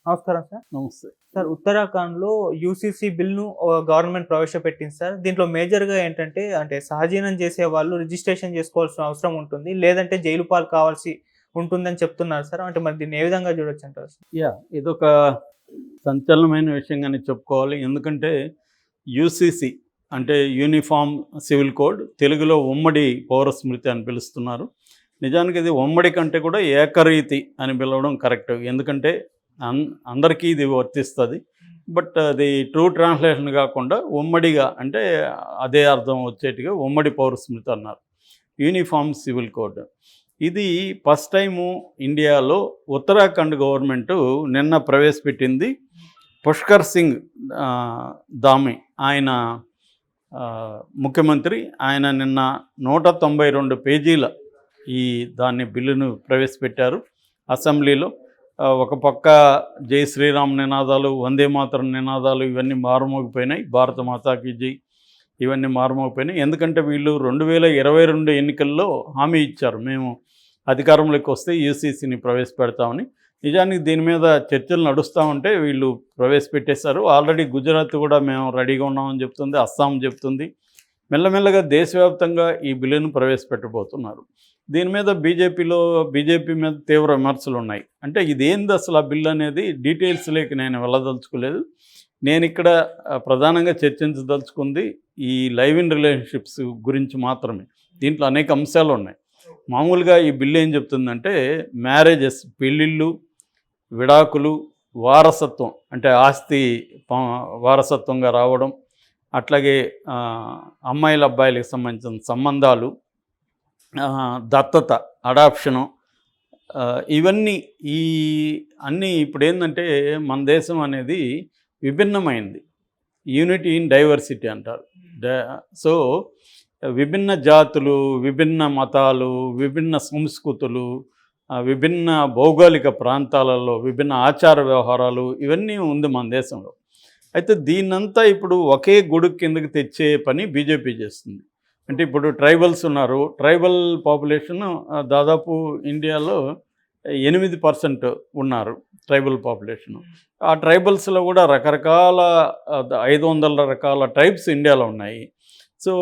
నమస్కారం సార్. నమస్తే. సార్, ఉత్తరాఖండ్‌లో యూసీసీ బిల్‌ను గవర్నమెంట్ ప్రవేశపెట్టింది సార్. దీంట్లో మేజర్‌గా ఏంటంటే, సహజీవనం చేసే వాళ్ళు రిజిస్ట్రేషన్ చేసుకోవాల్సిన అవసరం ఉంటుంది. లేదంటే జైలు పాలు కావాల్సి ఉంటుందని చెప్తున్నారు సార్. మరి దీన్ని ఏ విధంగా చూడొచ్చంటారు సార్? ఇదొక సంచలనమైన విషయంగానే చెప్పుకోవాలి. ఎందుకంటే యూసీసీ అంటే యూనిఫామ్ సివిల్ కోడ్, తెలుగులో ఉమ్మడి పౌర స్మృతి అని పిలుస్తున్నారు. నిజానికి ఇది ఉమ్మడి కంటే కూడా ఏకరీతి అని పిలవడం కరెక్ట్. ఎందుకంటే అందరికీ ఇది వర్తిస్తుంది. బట్ అది ట్రూ ట్రాన్స్లేషన్ కాకుండా ఉమ్మడిగా, అంటే అదే అర్థం వచ్చేట్టుగా ఉమ్మడి పౌర స్మృతి అన్నారు. యూనిఫామ్ సివిల్ కోడ్ ఇది ఫస్ట్ టైము ఇండియాలో ఉత్తరాఖండ్ గవర్నమెంటు నిన్న ప్రవేశపెట్టింది. పుష్కర్ సింగ్ ధామి ఆయన ముఖ్యమంత్రి, ఆయన నిన్న 192 పేజీల దాన్ని బిల్లును ప్రవేశపెట్టారు అసెంబ్లీలో. ఒక పక్క జై శ్రీరామ్ నినాదాలు, వందే మాతరం నినాదాలు ఇవన్నీ మారుమోగిపోయినాయి. భారత మాతాకి జై ఇవన్నీ మారుమోగిపోయినాయి. ఎందుకంటే వీళ్ళు 2022 ఎన్నికల్లో హామీ ఇచ్చారు, మేము అధికారంలోకి వస్తే యూసీసీని ప్రవేశపెడతామని. నిజానికి దీని మీద చర్చలు నడుస్తూ ఉంటే వీళ్ళు ప్రవేశపెట్టేశారు. ఆల్రెడీ గుజరాత్ కూడా మేము రెడీగా ఉన్నామని చెప్తుంది, అస్సాం చెప్తుంది. మెల్లమెల్లగా దేశవ్యాప్తంగా ఈ బిల్లును ప్రవేశపెట్టబోతున్నారు. దీని మీద బీజేపీ మీద తీవ్ర విమర్శలు ఉన్నాయి. అంటే ఇదేంది అసలు ఆ బిల్లు అనేది డీటెయిల్స్ లేక నేను వెళ్ళదలుచుకోలేదు. నేను ఇక్కడ ప్రధానంగా చర్చించదలుచుకుంది ఈ లైవ్ ఇన్ రిలేషన్షిప్స్ గురించి మాత్రమే. దీంట్లో అనేక అంశాలు ఉన్నాయి. మామూలుగా ఈ బిల్లు ఏం చెప్తుందంటే, మ్యారేజెస్, పెళ్ళిళ్ళు, విడాకులు, వారసత్వం అంటే ఆస్తి వారసత్వంగా రావడం, అట్లాగే అమ్మాయిల అబ్బాయిలకు సంబంధించిన సంబంధాలు, దత్తత, అడాప్షను, ఇవన్నీ అన్నీ ఇప్పుడు ఏంటంటే మన దేశం అనేది విభిన్నమైంది. యూనిటీ ఇన్ డైవర్సిటీ అంటారు. సో విభిన్న జాతులు, విభిన్న మతాలు, విభిన్న సంస్కృతులు, విభిన్న భౌగోళిక ప్రాంతాలలో విభిన్న ఆచార వ్యవహారాలు ఇవన్నీ ఉంది మన దేశంలో. అయితే దీన్నంతా ఇప్పుడు ఒకే గొడుగు కిందకి తెచ్చే పని బీజేపీ చేస్తుంది. అంటే ఇప్పుడు ట్రైబల్స్ ఉన్నారు. ట్రైబల్ పాపులేషన్ దాదాపు ఇండియాలో 8% ఉన్నారు ట్రైబల్ పాపులేషను. ఆ ట్రైబల్స్లో కూడా రకరకాల 500 రకాల ట్రైబ్స్ ఇండియాలో ఉన్నాయి. సో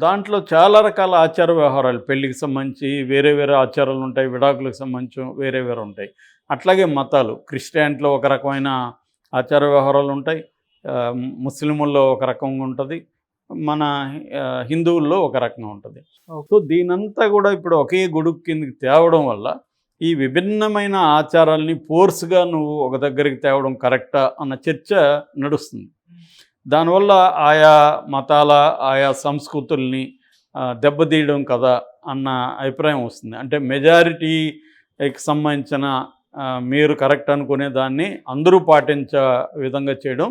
దాంట్లో చాలా రకాల ఆచార వ్యవహారాలు, పెళ్ళికి సంబంధించి వేరే వేరే ఆచారాలు ఉంటాయి, విడాకులకు సంబంధించి వేరే వేరే ఉంటాయి. అట్లాగే మతాలు, క్రిస్టియానిటీలో ఒక రకమైన ఆచార వ్యవహారాలు ఉంటాయి, ముస్లిముల్లో ఒక రకంగా ఉంటుంది, మన హిందువుల్లో ఒక రకంగా ఉంటుంది. సో దీనంతా కూడా ఇప్పుడు ఒకే గొడుగు కిందకి తేవడం వల్ల ఈ విభిన్నమైన ఆచారాలని ఫోర్స్గా నువ్వు ఒక దగ్గరికి తేవడం కరెక్టా అన్న చర్చ నడుస్తుంది. దానివల్ల ఆయా మతాల, ఆయా సంస్కృతుల్ని దెబ్బతీయడం కదా అన్న అభిప్రాయం వస్తుంది. అంటే మెజారిటీకి సంబంధించిన మీరు కరెక్ట్ అనుకునే దాన్ని అందరూ పాటించే విధంగా చేయడం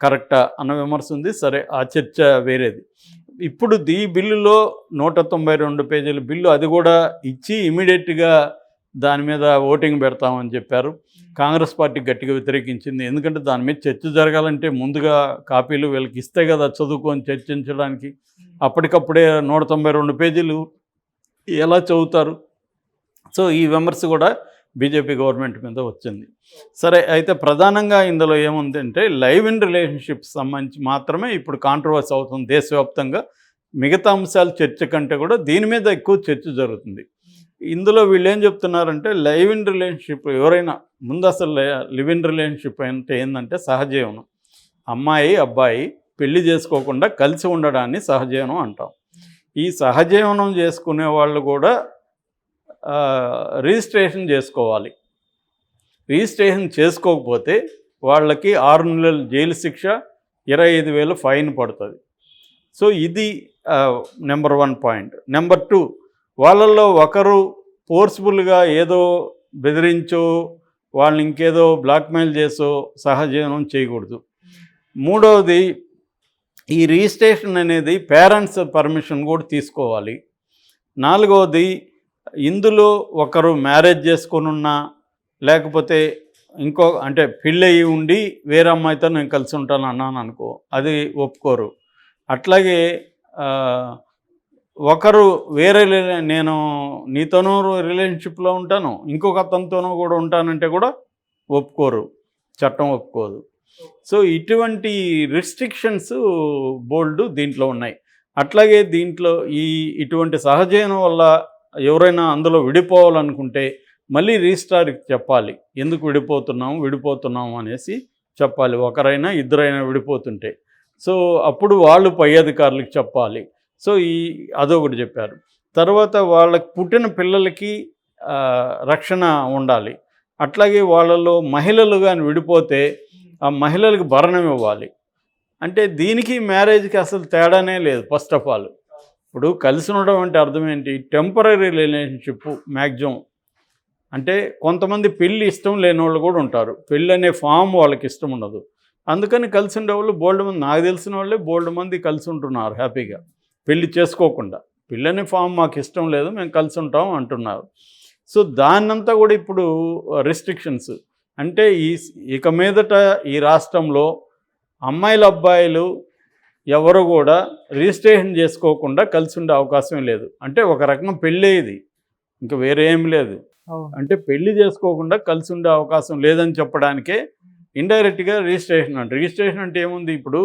కరెక్టా అన్న విమర్శ ఉంది. సరే, ఆ చర్చ వేరేది. ఇప్పుడు ఈ బిల్లులో 192 పేజీల బిల్లు, అది కూడా ఇచ్చి ఇమీడియట్గా దాని మీద ఓటింగ్ పెడతామని చెప్పారు. కాంగ్రెస్ పార్టీ గట్టిగా వ్యతిరేకించింది. ఎందుకంటే దాని మీద చర్చ జరగాలంటే ముందుగా కాపీలు వీళ్ళకి ఇస్తే కదా చదువుకొని చర్చించడానికి. అప్పటికప్పుడే 192 పేజీలు ఎలా చదువుతారు? సో ఈ విమర్శ కూడా బీజేపీ గవర్నమెంట్ మీద వచ్చింది. సరే, అయితే ప్రధానంగా ఇందులో ఏముందంటే లైవ్ ఇన్ రిలేషన్షిప్స్ సంబంధించి మాత్రమే ఇప్పుడు కాంట్రవర్సీ అవుతుంది దేశవ్యాప్తంగా. మిగతా అంశాలు చర్చ కంటే కూడా దీని మీద ఎక్కువ చర్చ జరుగుతుంది. ఇందులో వీళ్ళు ఏం చెప్తున్నారంటే, లైవ్ ఇన్ రిలేషన్షిప్ ఎవరైనా ముందు అసలు లివ్ ఇన్ రిలేషన్షిప్ అంటే ఏంటంటే సహజీవనం. అమ్మాయి అబ్బాయి పెళ్లి చేసుకోకుండా కలిసి ఉండడాన్ని సహజీవనం అంటాం. ఈ సహజీవనం చేసుకునే వాళ్ళు కూడా రిజిస్ట్రేషన్ చేసుకోవాలి. రిజిస్ట్రేషన్ చేసుకోకపోతే వాళ్ళకి 6 నెలల జైలు శిక్ష, 25,000 ఫైన్ పడుతుంది. సో ఇది నెంబర్ 1 పాయింట్. నెంబర్ 2, వాళ్ళల్లో ఒకరు ఫోర్స్ఫుల్గా ఏదో బెదిరించో వాళ్ళని ఇంకేదో బ్లాక్మెయిల్ చేసో సహజీవనం చేయకూడదు. మూడవది, ఈ రిజిస్ట్రేషన్ అనేది పేరెంట్స్ పర్మిషన్ కూడా తీసుకోవాలి. నాలుగవది, ఇందులో ఒకరు మ్యారేజ్ చేసుకొని ఉన్నా లేకపోతే అంటే పెళ్ళయి ఉండి వేరే అమ్మాయితో నేను కలిసి ఉంటాను అన్నాను అనుకో, అది ఒప్పుకోరు. అట్లాగే ఒకరు వేరే నేను నీతోనూ రిలేషన్షిప్లో ఉంటాను, ఇంకొక అతనితోనూ కూడా ఉంటానంటే కూడా ఒప్పుకోరు. చట్టం ఒప్పుకోదు. సో ఇటువంటి రిస్ట్రిక్షన్స్ బోల్డ్ దీంట్లో ఉన్నాయి. అట్లాగే దీంట్లో ఇటువంటి సహజీవనం వల్ల ఎవరైనా అందులో విడిపోవాలనుకుంటే మళ్ళీ రిజిస్ట్రార్కి చెప్పాలి, ఎందుకు విడిపోతున్నాము అనేసి చెప్పాలి. ఒకరైనా ఇద్దరైనా విడిపోతుంటే సో అప్పుడు వాళ్ళు పై అధికారులకు చెప్పాలి. సో అదొకటి చెప్పారు. తర్వాత వాళ్ళకి పుట్టిన పిల్లలకి రక్షణ ఉండాలి. అట్లాగే వాళ్ళలో మహిళలు కానీ విడిపోతే ఆ మహిళలకు భరణం ఇవ్వాలి. అంటే దీనికి మ్యారేజ్కి అసలు తేడానే లేదు. ఫస్ట్ ఆఫ్ ఆల్ ఇప్పుడు కలిసి ఉండడం అంటే అర్థం ఏంటి? Temporary relationship maximum. అంటే కొంతమంది పెళ్ళి ఇష్టం లేని వాళ్ళు కూడా ఉంటారు. పెళ్ళి అనే ఫామ్ వాళ్ళకి ఇష్టం ఉండదు. అందుకని కలిసి ఉండేవాళ్ళు బోల్డ్ మంది, నాకు తెలిసిన వాళ్ళే బోల్డ్ మంది కలిసి ఉంటున్నారు హ్యాపీగా, పెళ్ళి చేసుకోకుండా. పెళ్ళి అనే ఫామ్ మాకు ఇష్టం లేదు, మేము కలిసి ఉంటాం అంటున్నారు. సో దాన్నంతా కూడా ఇప్పుడు రిస్ట్రిక్షన్స్ అంటే ఇక మీదట ఈ రాష్ట్రంలో అమ్మాయిలు అబ్బాయిలు ఎవరు కూడా రిజిస్ట్రేషన్ చేసుకోకుండా కలిసి ఉండే అవకాశం లేదు. అంటే ఒక రకంగా పెళ్ళి ఇది, ఇంకా వేరే ఏం లేదు. అంటే పెళ్లి చేసుకోకుండా కలిసి ఉండే అవకాశం లేదని చెప్పడానికే ఇండైరెక్ట్గా రిజిస్ట్రేషన్ అంటే. రిజిస్ట్రేషన్ అంటే ఏముంది? ఇప్పుడు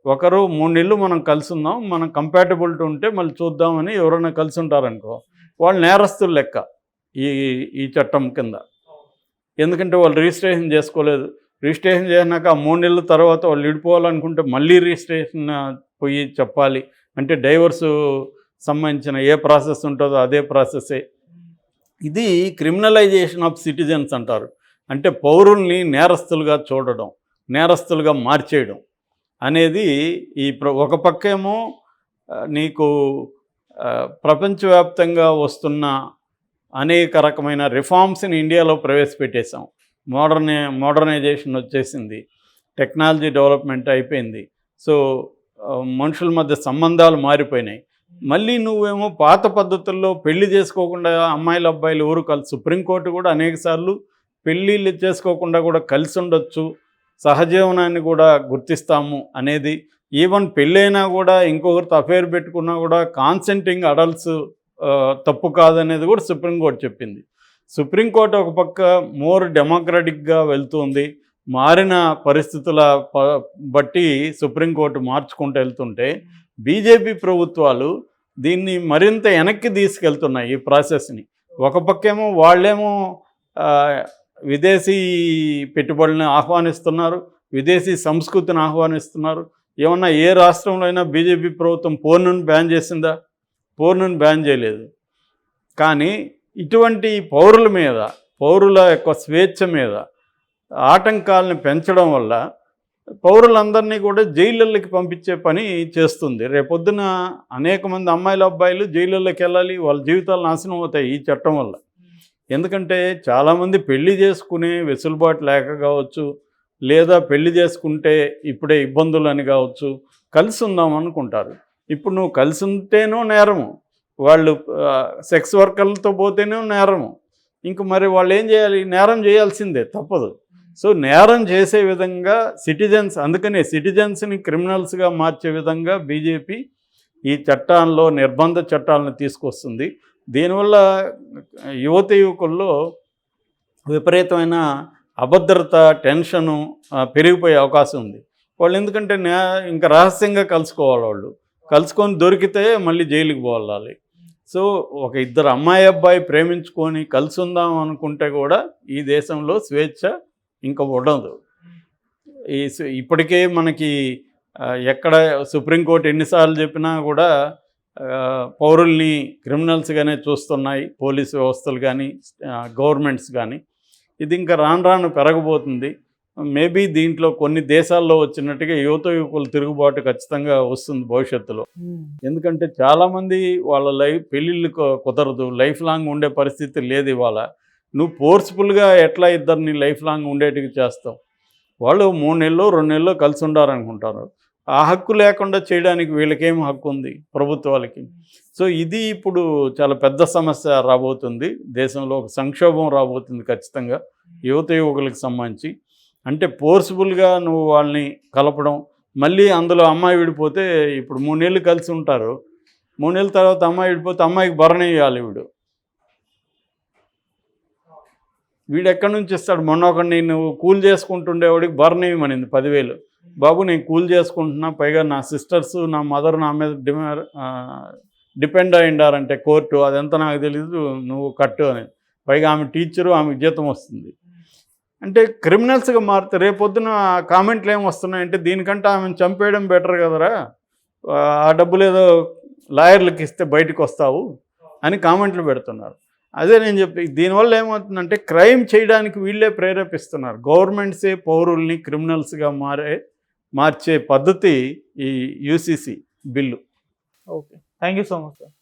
ఒకరు 3 నెలలు మనం కలిసి ఉన్నాం, మనం కంపాటబిలిటీ ఉంటే మళ్ళీ చూద్దామని ఎవరైనా కలిసి ఉంటారనుకో, వాళ్ళు నేరస్తులు లెక్క ఈ చట్టం కింద. ఎందుకంటే వాళ్ళు రిజిస్ట్రేషన్ చేసుకోలేదు. రిజిస్ట్రేషన్ చేసినాక 3 నెలల తర్వాత వాళ్ళు విడిపోవాలనుకుంటే మళ్ళీ రిజిస్ట్రేషన్ పోయి చెప్పాలి. అంటే డైవర్సు సంబంధించిన ఏ ప్రాసెస్ ఉంటుందో అదే ప్రాసెస్సే. ఇది క్రిమినలైజేషన్ ఆఫ్ సిటిజన్స్ అంటారు. అంటే పౌరుల్ని నేరస్తులుగా చూడడం, నేరస్తులుగా మార్చేయడం అనేది ఒక పక్కేమో నీకు ప్రపంచవ్యాప్తంగా వస్తున్న అనేక రకమైన రిఫార్మ్స్ని ఇండియాలో ప్రవేశపెట్టేశాం. మోడర్నైజేషన్ వచ్చేసింది, టెక్నాలజీ డెవలప్మెంట్ అయిపోయింది. సో మనుషుల మధ్య సంబంధాలు మారిపోయినాయి. మళ్ళీ నువ్వేమో పాత పద్ధతుల్లో పెళ్లి చేసుకోకుండా అమ్మాయిలు అబ్బాయిలు ఎవరు కలిసి, సుప్రీంకోర్టు కూడా అనేకసార్లు పెళ్ళిళ్ళు చేసుకోకుండా కూడా కలిసి ఉండొచ్చు, సహజీవనాన్ని కూడా గుర్తిస్తాము అనేది. ఈవెన్ పెళ్ళైనా కూడా ఇంకొకరితో అఫేర్ పెట్టుకున్నా కూడా కాన్సెంటింగ్ అడల్ట్స్ తప్పు కాదనేది కూడా సుప్రీంకోర్టు చెప్పింది. సుప్రీంకోర్టు ఒక పక్క మోర్ డెమోక్రటిక్గా వెళ్తుంది, మారిన పరిస్థితుల బట్టి సుప్రీంకోర్టు మార్చుకుంటూ వెళ్తుంటే బీజేపీ ప్రభుత్వాలు దీన్ని మరింత వెనక్కి తీసుకెళ్తున్నాయి ఈ ప్రాసెస్ని. ఒక పక్కేమో వాళ్ళేమో విదేశీ పెట్టుబడులను ఆహ్వానిస్తున్నారు, విదేశీ సంస్కృతిని ఆహ్వానిస్తున్నారు. ఏమన్నా ఏ రాష్ట్రంలో అయినా బీజేపీ ప్రభుత్వం పోర్నును బ్యాన్ చేసిందా? పోర్నును బ్యాన్ చేయలేదు. కానీ ఇటువంటి పౌరుల మీద, పౌరుల యొక్క స్వేచ్ఛ మీద ఆటంకాలను పెంచడం వల్ల పౌరులందరినీ కూడా జైళ్ళకి పంపించే పని చేస్తుంది. రేపొద్దున అనేక మంది అమ్మాయిలు అబ్బాయిలు జైళ్ళకి వెళ్ళాలి, వాళ్ళ జీవితాలు నాశనం అవుతాయి ఈ చట్టం వల్ల. ఎందుకంటే చాలామంది పెళ్లి చేసుకునే వెసులుబాటు లేక కావచ్చు, లేదా పెళ్లి చేసుకుంటే ఇప్పుడే ఇబ్బందులు అని కావచ్చు, కలిసి ఉందాం అనుకుంటారు. ఇప్పుడు నువ్వు కలిసి ఉంటేనో నేరము, వాళ్ళు సెక్స్ వర్కర్లతో పోతేనే నేరము. ఇంక మరి వాళ్ళు ఏం చేయాలి? నేరం చేయాల్సిందే, తప్పదు. సో నేరం చేసే విధంగా సిటిజన్స్, అందుకనే సిటిజన్స్ని క్రిమినల్స్గా మార్చే విధంగా బీజేపీ ఈ చట్టాల్లో నిర్బంధ చట్టాలను తీసుకొస్తుంది. దీనివల్ల యువకుల్లో విపరీతమైన అభద్రత, టెన్షను పెరిగిపోయే అవకాశం ఉంది. వాళ్ళు ఎందుకంటే ఇంకా రహస్యంగా కలుసుకోవాలి, వాళ్ళు కలుసుకొని దొరికితే మళ్ళీ జైలుకి పోవాలి. సో ఒక ఇద్దరు అమ్మాయి అబ్బాయి ప్రేమించుకొని కలిసి ఉందాం అనుకుంటే కూడా ఈ దేశంలో స్వేచ్ఛ ఇంకా ఉండదు. ఇప్పటికే మనకి ఎక్కడ సుప్రీంకోర్టు ఎన్నిసార్లు చెప్పినా కూడా పౌరుల్ని క్రిమినల్స్గానే చూస్తున్నాయి పోలీసు వ్యవస్థలు కానీ గవర్నమెంట్స్ కానీ. ఇది ఇంకా రాను రాను పెరగబోతుంది. మేబీ దీంట్లో కొన్ని దేశాల్లో వచ్చినట్టుగా యువకుల తిరుగుబాటు ఖచ్చితంగా వస్తుంది భవిష్యత్తులో. ఎందుకంటే చాలామంది వాళ్ళ పెళ్ళిళ్ళు కుదరదు, లైఫ్ లాంగ్ ఉండే పరిస్థితి లేదు ఇవాళ. నువ్వు ఫోర్స్ఫుల్గా ఎట్లా ఇద్దరిని లైఫ్ లాంగ్ ఉండేట్టుగా చేస్తావు? వాళ్ళు 3 నెలలు 2 నెలలు కలిసి ఉండాలనుకుంటారు. ఆ హక్కు లేకుండా చేయడానికి వీళ్ళకేం హక్కు ఉంది? ప్రభుత్వాలకి. సో ఇది ఇప్పుడు చాలా పెద్ద సమస్య రాబోతుంది దేశంలో, ఒక సంక్షోభం రాబోతుంది ఖచ్చితంగా యువకులకు సంబంధించి. అంటే ఫోర్స్ఫుల్గా నువ్వు వాళ్ళని కలపడం, మళ్ళీ అందులో అమ్మాయి విడిపోతే, ఇప్పుడు 3 నెలలు కలిసి ఉంటారు, 3 నెలల తర్వాత అమ్మాయి విడిపోతే అమ్మాయికి భరణం ఇవ్వాలి వీడు. వీడు ఎక్కడి నుంచి ఇస్తాడు? మొన్న ఒక నేను కూల్ చేసుకుంటుండేవాడికి బర్న్ ఇవ్వమనింది 10,000. బాబు నేను కూల్ చేసుకుంటున్నా, పైగా నా సిస్టర్స్ నా మదర్ నా మీద డిపెండ్ అయ్యిండారంటే కోర్టు, అదంతా నాకు తెలీదు, నువ్వు కట్టు అని. పైగా ఆమె టీచరు, ఆమెకు జీతం వస్తుంది. అంటే క్రిమినల్స్గా మారితే రేపొద్దున కామెంట్లు ఏమి వస్తున్నాయంటే దీనికంటే ఆమెను చంపేయడం బెటర్ కదరా, ఆ డబ్బులు ఏదో లాయర్లకు ఇస్తే బయటకు వస్తావు అని కామెంట్లు పెడుతున్నారు. అదే నేను చెప్పి దీనివల్ల ఏమవుతుందంటే క్రైమ్ చేయడానికి వీళ్ళే ప్రేరేపిస్తున్నారు. గవర్నమెంట్సే పౌరుల్ని క్రిమినల్స్గా మార్చే పద్ధతి ఈ UCC bill. Okay, thank you so much sir.